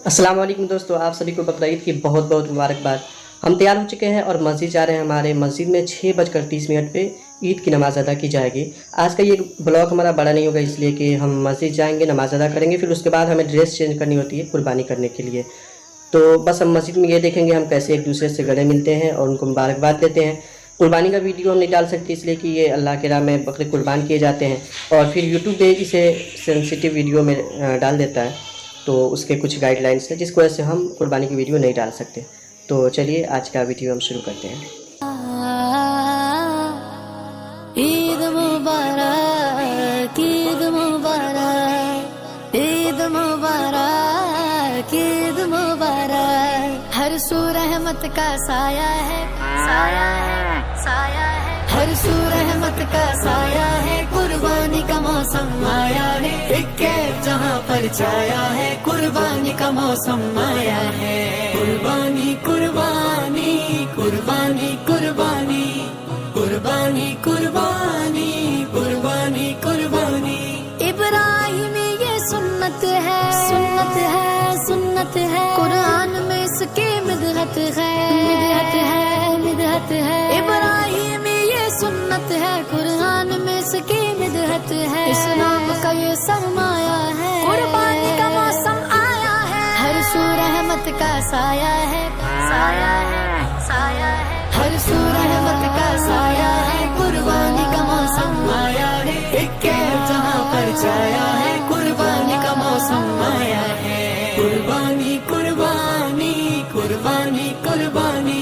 अस्सलाम वालेकुम दोस्तों, आप सभी को बकरीद की बहुत बहुत मुबारकबाद। हम तैयार हो चुके हैं और मस्जिद जा रहे हैं। हमारे मस्जिद में 6:30 पे ईद की नमाज़ अदा की जाएगी। आज का ये ब्लॉग हमारा बड़ा नहीं होगा, इसलिए कि हम मस्जिद जाएंगे, नमाज़ अदा करेंगे, फिर उसके बाद हमें ड्रेस चेंज करनी होती है कुर्बानी करने के लिए। तो बस हम मस्जिद में ये देखेंगे हम कैसे एक दूसरे से गले मिलते हैं और उनको मुबारकबाद देते हैं। कुर्बानी का वीडियो हम नहीं डाल सकते, इसलिए कि ये अल्लाह के राह में बकरे कुर्बान किए जाते हैं और फिर यूट्यूब पे इसे सेंसिटिव वीडियो में डाल देता है। तो उसके कुछ गाइडलाइंस हैं जिसकी वजह से हम कुर्बानी की वीडियो नहीं डाल सकते। तो चलिए आज का वीडियो हम शुरू करते हैं। ईद मुबारक, ईद मुबारक, ईद मुबारक, ईद मुबारक। हर सू रहमत का साया है, साया है, साया है। हर सू रहमत का साया है, कुर्बानी का मौसम आया है। एक जहां पर छाया है, कुर्बानी का मौसम आया है। कुर्बानी कुर्बानी कुर्बानी कुर्बानी कुर्बानी कुर्बानी कुर्बानी कुर्बानी। इब्राहिम ये सुन्नत है, सुन्नत है, सुन्नत है। कुरान में इसकी मिदहत है, मिदहत है, मिदहत है। इब्राहिम ये सुन्नत है, कुरान में इसकी मिदहत है। इस्लाम का ये सरमाया है, कुर्बानी का मौसम आया है। हर सू रहमत का साया है, साया है, साया है। हर सू रहमत का साया है, कुर्बानी का मौसम आया है। एक जहां पर छाया है, कुर्बानी का मौसम आया है। कुर्बानी कुर्बानी कुर्बानी कुर्बानी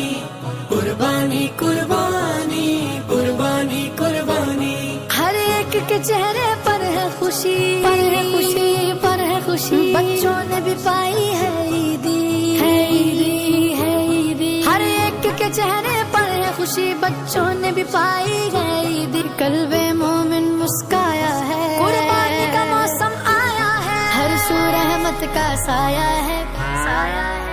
कुर्बानी कुर्बानी कुर्बानी कुर्बानी। हर एक के चेहरे पर है खुशी, पर है खुशी, पर है खुशी। बच्चों ने भी पाई है ईदी, है ईदी, है ईदी। हर एक के चेहरे पर है खुशी, बच्चों ने भी पाई है ईदी। कल्बे मोमिन मुस्काया है, कुर्बानी का मौसम आया है। हर सू रहमत का साया है, साया है।